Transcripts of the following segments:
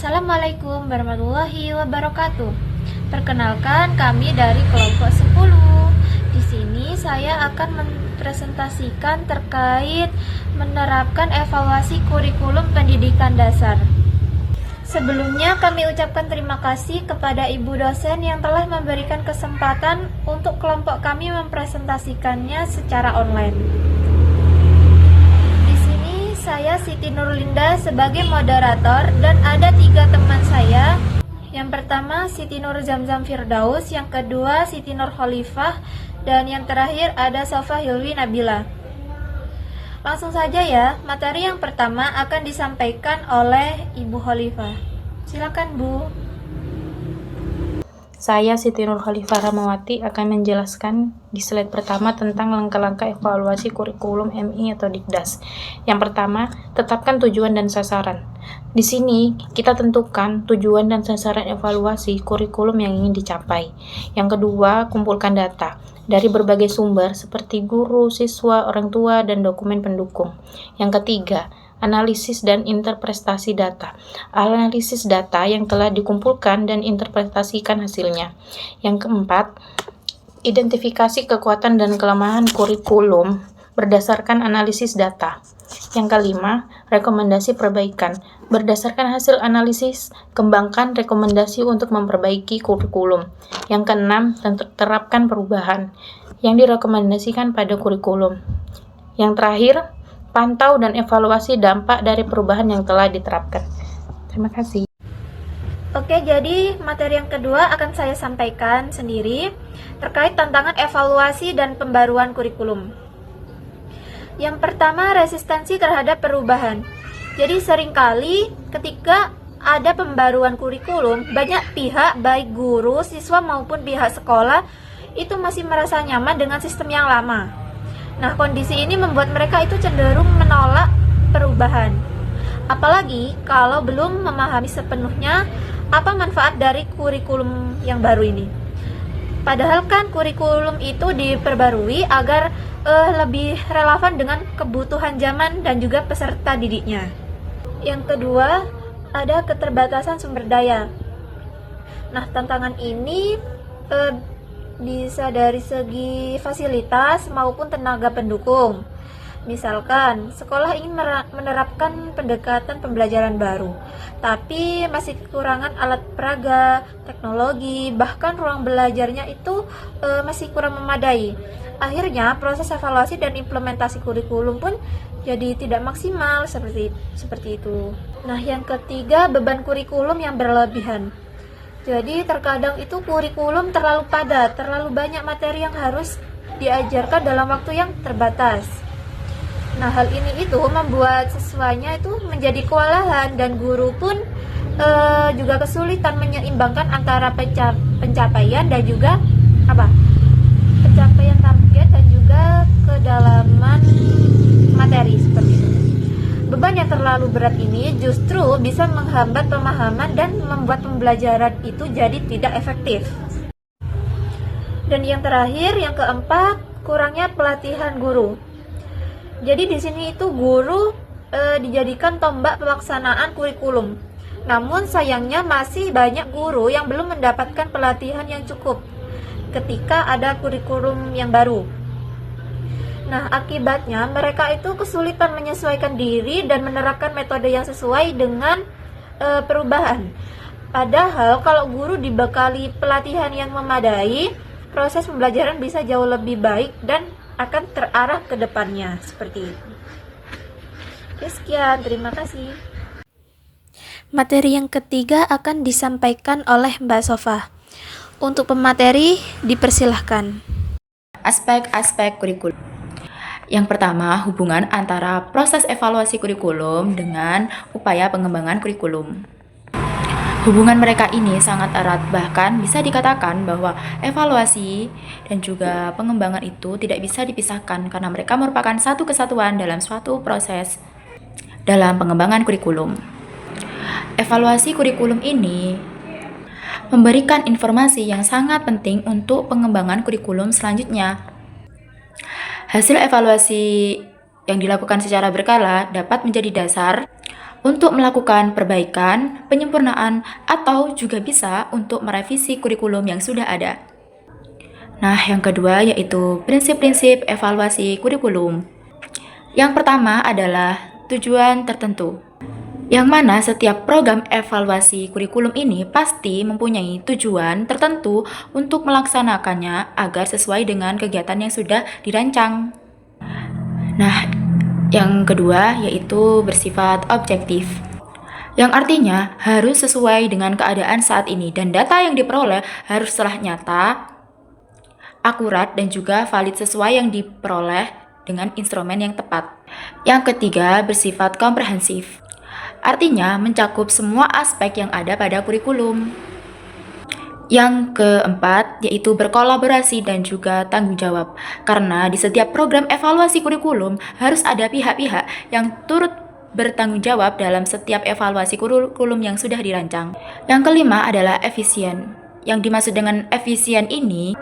Assalamualaikum warahmatullahi wabarakatuh. Perkenalkan, kami dari kelompok 10. Di sini saya akan mempresentasikan terkait menerapkan evaluasi kurikulum pendidikan dasar. Sebelumnya kami ucapkan terima kasih kepada Ibu dosen yang telah memberikan kesempatan untuk kelompok kami mempresentasikannya secara online. Saya Siti Nurlinda sebagai moderator dan ada 3 teman saya. Yang pertama Siti Nur Zamzam Firdaus, yang kedua Siti Nur Khalifah, dan yang terakhir ada Safa Hilwi Nabila. Langsung saja ya, materi yang pertama akan disampaikan oleh Ibu Khalifah. Silakan Bu. Saya Siti Nur Khalifah Ramawati akan menjelaskan di slide pertama tentang langkah-langkah evaluasi kurikulum MI atau Dikdas. Yang pertama, tetapkan tujuan dan sasaran. Di sini kita tentukan tujuan dan sasaran evaluasi kurikulum yang ingin dicapai. Yang kedua, kumpulkan data dari berbagai sumber seperti guru, siswa, orang tua, dan dokumen pendukung. Yang ketiga, analisis dan interpretasi data. Analisis data yang telah dikumpulkan dan interpretasikan hasilnya. Yang keempat, identifikasi kekuatan dan kelemahan kurikulum berdasarkan analisis data. Yang kelima, rekomendasi perbaikan. Berdasarkan hasil analisis, kembangkan rekomendasi untuk memperbaiki kurikulum. Yang keenam, terapkan perubahan yang direkomendasikan pada kurikulum. Yang terakhir, pantau dan evaluasi dampak dari perubahan yang telah diterapkan. Terima kasih. Oke, jadi materi yang kedua akan saya sampaikan sendiri terkait tantangan evaluasi dan pembaruan kurikulum. Yang pertama, resistensi terhadap perubahan. Jadi seringkali ketika ada pembaruan kurikulum, banyak pihak baik guru, siswa maupun pihak sekolah itu masih merasa nyaman dengan sistem yang lama. Nah, kondisi ini membuat mereka itu cenderung menolak perubahan. Apalagi kalau belum memahami sepenuhnya apa manfaat dari kurikulum yang baru ini. Padahal kan kurikulum itu diperbarui agar lebih relevan dengan kebutuhan zaman dan juga peserta didiknya. Yang kedua, ada keterbatasan sumber daya. Nah, tantangan ini bisa dari segi fasilitas maupun tenaga pendukung. Misalkan, sekolah ingin menerapkan pendekatan pembelajaran baru, tapi masih kekurangan alat peraga, teknologi, bahkan ruang belajarnya itu masih kurang memadai. Akhirnya, proses evaluasi dan implementasi kurikulum pun jadi tidak maksimal seperti itu. Nah, yang ketiga, beban kurikulum yang berlebihan. Jadi terkadang itu kurikulum terlalu padat, terlalu banyak materi yang harus diajarkan dalam waktu yang terbatas. Nah, hal ini itu membuat siswanya itu menjadi kewalahan dan guru pun juga kesulitan menyeimbangkan antara pencapaian dan juga pencapaian target dan juga kedalaman materi seperti itu. Beban yang terlalu berat ini justru bisa menghambat pemahaman dan membuat pembelajaran itu jadi tidak efektif. Dan yang terakhir, yang keempat, kurangnya pelatihan guru. Jadi di sini itu guru dijadikan tombak pelaksanaan kurikulum. Namun sayangnya masih banyak guru yang belum mendapatkan pelatihan yang cukup ketika ada kurikulum yang baru. Nah, akibatnya mereka itu kesulitan menyesuaikan diri dan menerapkan metode yang sesuai dengan perubahan. Padahal kalau guru dibekali pelatihan yang memadai, proses pembelajaran bisa jauh lebih baik dan akan terarah ke depannya seperti itu. Oke, sekian, terima kasih. Materi yang ketiga akan disampaikan oleh Mbak Sofa. Untuk pemateri, dipersilahkan. Aspek-aspek kurikulum. Yang pertama, hubungan antara proses evaluasi kurikulum dengan upaya pengembangan kurikulum. Hubungan mereka ini sangat erat, bahkan bisa dikatakan bahwa evaluasi dan juga pengembangan itu tidak bisa dipisahkan karena mereka merupakan satu kesatuan dalam suatu proses dalam pengembangan kurikulum. Evaluasi kurikulum ini memberikan informasi yang sangat penting untuk pengembangan kurikulum selanjutnya. Hasil evaluasi yang dilakukan secara berkala dapat menjadi dasar untuk melakukan perbaikan, penyempurnaan, atau juga bisa untuk merevisi kurikulum yang sudah ada. Nah, yang kedua yaitu prinsip-prinsip evaluasi kurikulum. Yang pertama adalah tujuan tertentu, yang mana setiap program evaluasi kurikulum ini pasti mempunyai tujuan tertentu untuk melaksanakannya agar sesuai dengan kegiatan yang sudah dirancang. Nah, yang kedua yaitu bersifat objektif, yang artinya harus sesuai dengan keadaan saat ini dan data yang diperoleh haruslah nyata, akurat, dan juga valid sesuai yang diperoleh dengan instrumen yang tepat. Yang ketiga bersifat komprehensif, artinya mencakup semua aspek yang ada pada kurikulum. Yang keempat yaitu berkolaborasi dan juga tanggung jawab, karena di setiap program evaluasi kurikulum harus ada pihak-pihak yang turut bertanggung jawab dalam setiap evaluasi kurikulum yang sudah dirancang. Yang kelima adalah efisien. Yang dimaksud dengan efisien ini,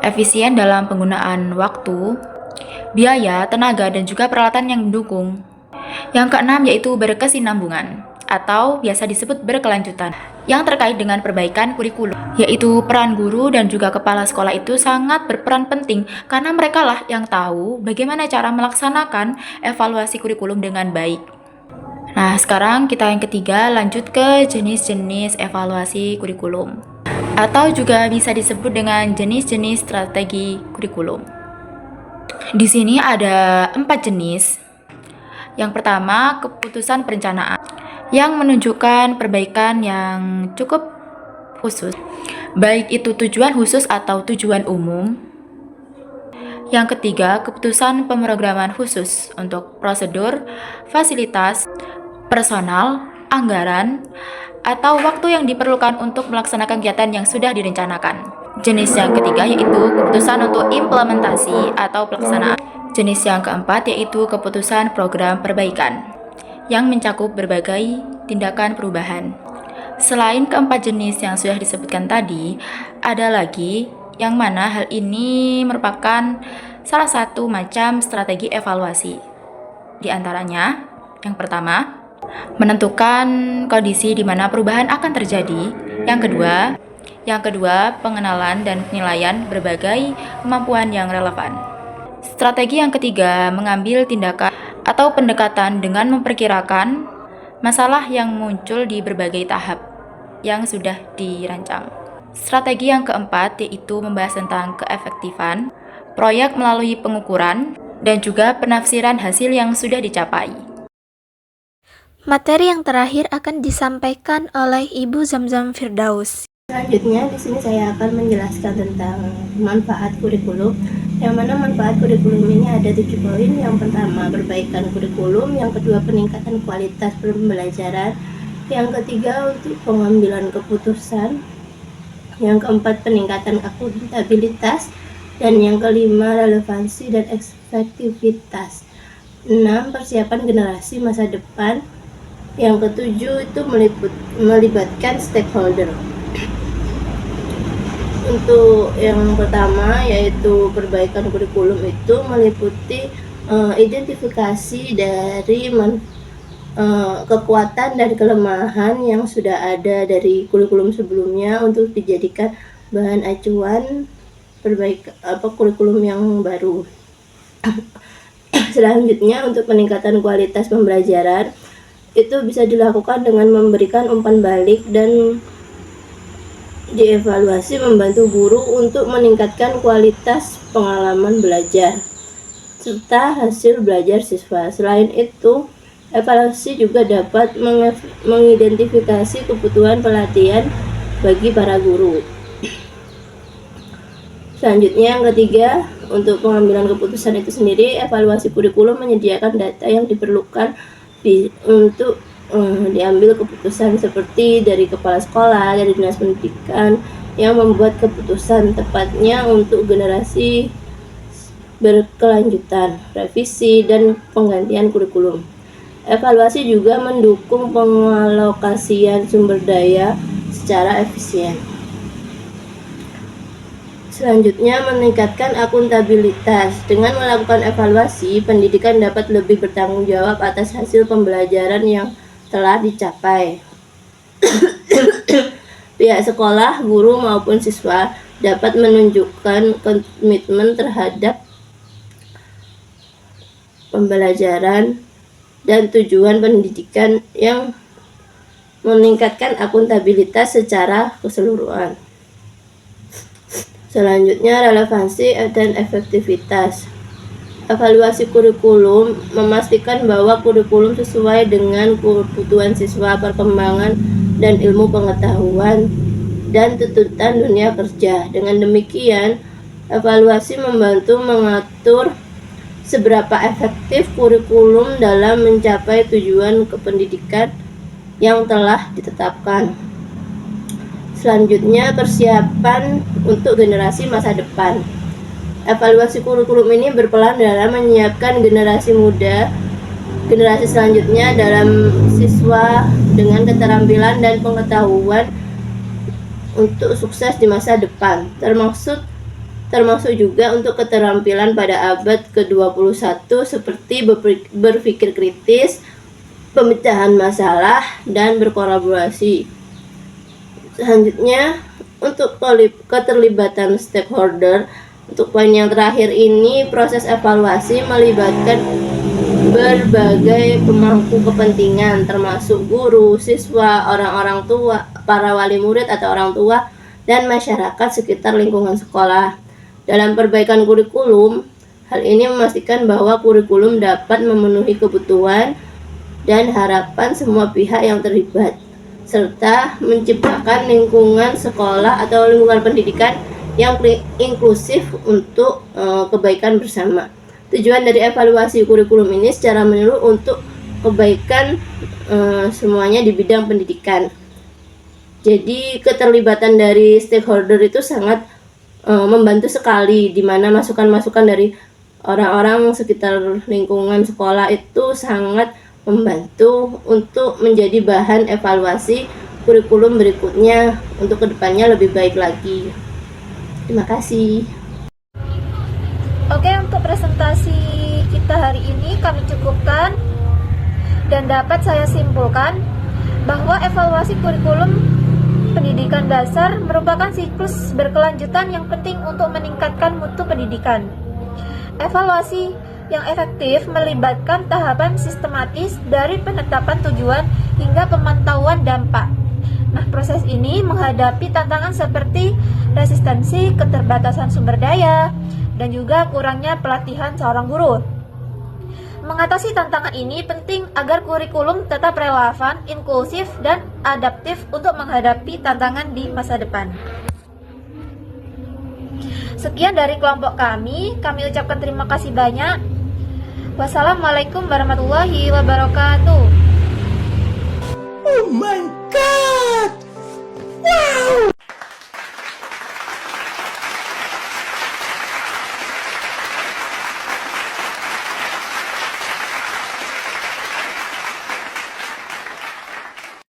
efisien dalam penggunaan waktu, biaya, tenaga, dan juga peralatan yang mendukung. Yang keenam yaitu berkesinambungan, atau biasa disebut berkelanjutan, yang terkait dengan perbaikan kurikulum, yaitu peran guru dan juga kepala sekolah itu sangat berperan penting karena mereka lah yang tahu bagaimana cara melaksanakan evaluasi kurikulum dengan baik. Nah, sekarang kita yang ketiga lanjut ke jenis-jenis evaluasi kurikulum, atau juga bisa disebut dengan jenis-jenis strategi kurikulum. Di sini ada 4 jenis. Yang pertama, keputusan perencanaan, yang menunjukkan perbaikan yang cukup khusus, baik itu tujuan khusus atau tujuan umum. Yang ketiga, keputusan pemrograman khusus untuk prosedur, fasilitas, personal, anggaran, atau waktu yang diperlukan untuk melaksanakan kegiatan yang sudah direncanakan. Jenis yang ketiga yaitu keputusan untuk implementasi atau pelaksanaan. Jenis yang keempat yaitu keputusan program perbaikan, yang mencakup berbagai tindakan perubahan. Selain keempat jenis yang sudah disebutkan tadi, ada lagi yang mana hal ini merupakan salah satu macam strategi evaluasi. Di antaranya, yang pertama, menentukan kondisi di mana perubahan akan terjadi. Yang kedua, pengenalan dan penilaian berbagai kemampuan yang relevan. Strategi yang ketiga, mengambil tindakan atau pendekatan dengan memperkirakan masalah yang muncul di berbagai tahap yang sudah dirancang. Strategi yang keempat yaitu membahas tentang keefektifan proyek melalui pengukuran dan juga penafsiran hasil yang sudah dicapai. Materi yang terakhir akan disampaikan oleh Ibu Zamzam Firdaus. Selanjutnya di sini saya akan menjelaskan tentang manfaat kurikulum. Yang mana manfaat kurikulum ini ada 7 poin. Yang pertama, perbaikan kurikulum. Yang kedua, peningkatan kualitas pembelajaran. Yang ketiga, untuk pengambilan keputusan. Yang keempat, peningkatan akuntabilitas. Dan yang kelima, relevansi dan efektivitas. 6, persiapan generasi masa depan. Yang ketujuh itu melibatkan stakeholder. Untuk yang pertama yaitu perbaikan kurikulum itu meliputi identifikasi dari kekuatan dan kelemahan yang sudah ada dari kurikulum sebelumnya untuk dijadikan bahan acuan kurikulum yang baru. Selanjutnya, untuk peningkatan kualitas pembelajaran itu bisa dilakukan dengan memberikan umpan balik dan dievaluasi membantu guru untuk meningkatkan kualitas pengalaman belajar serta hasil belajar siswa. Selain itu, evaluasi juga dapat mengidentifikasi kebutuhan pelatihan bagi para guru. Selanjutnya, yang ketiga, untuk pengambilan keputusan itu sendiri, evaluasi kurikulum menyediakan data yang diperlukan untuk diambil keputusan, seperti dari kepala sekolah, dari dinas pendidikan yang membuat keputusan tepatnya untuk generasi berkelanjutan, revisi, dan penggantian kurikulum. Evaluasi juga mendukung pengalokasian sumber daya secara efisien. Selanjutnya, meningkatkan akuntabilitas. Dengan melakukan evaluasi, pendidikan dapat lebih bertanggung jawab atas hasil pembelajaran yang telah dicapai. Pihak sekolah, guru maupun siswa dapat menunjukkan komitmen terhadap pembelajaran dan tujuan pendidikan yang meningkatkan akuntabilitas secara keseluruhan. Selanjutnya, relevansi dan efektivitas. Evaluasi kurikulum memastikan bahwa kurikulum sesuai dengan kebutuhan siswa, perkembangan dan ilmu pengetahuan, dan tuntutan dunia kerja. Dengan demikian, evaluasi membantu mengatur seberapa efektif kurikulum dalam mencapai tujuan kependidikan yang telah ditetapkan. Selanjutnya, persiapan untuk generasi masa depan. Evaluasi kurikulum ini berperan dalam menyiapkan generasi muda, generasi selanjutnya dalam siswa dengan keterampilan dan pengetahuan untuk sukses di masa depan, termasuk juga untuk keterampilan pada abad ke-21 seperti berpikir kritis, pemecahan masalah, dan berkolaborasi. Selanjutnya, untuk keterlibatan stakeholder, untuk poin yang terakhir ini, proses evaluasi melibatkan berbagai pemangku kepentingan, termasuk guru, siswa, orang-orang tua, para wali murid atau orang tua, dan masyarakat sekitar lingkungan sekolah. Dalam perbaikan kurikulum, hal ini memastikan bahwa kurikulum dapat memenuhi kebutuhan dan harapan semua pihak yang terlibat, serta menciptakan lingkungan sekolah atau lingkungan pendidikan yang inklusif untuk kebaikan bersama. Tujuan dari evaluasi kurikulum ini secara menyeluruh untuk kebaikan semuanya di bidang pendidikan. Jadi keterlibatan dari stakeholder itu sangat membantu sekali, di mana masukan-masukan dari orang-orang sekitar lingkungan sekolah itu sangat membantu untuk menjadi bahan evaluasi kurikulum berikutnya untuk kedepannya lebih baik lagi. Terima kasih. Oke, untuk presentasi kita hari ini kami cukupkan, dan dapat saya simpulkan bahwa evaluasi kurikulum pendidikan dasar merupakan siklus berkelanjutan yang penting untuk meningkatkan mutu pendidikan. Evaluasi yang efektif melibatkan tahapan sistematis dari penetapan tujuan hingga pemantauan dampak. Nah, proses ini menghadapi tantangan seperti resistensi, keterbatasan sumber daya, dan juga kurangnya pelatihan seorang guru. Mengatasi tantangan ini penting agar kurikulum tetap relevan, inklusif, dan adaptif untuk menghadapi tantangan di masa depan. Sekian dari kelompok kami ucapkan terima kasih banyak. Wassalamualaikum warahmatullahi wabarakatuh. Oh my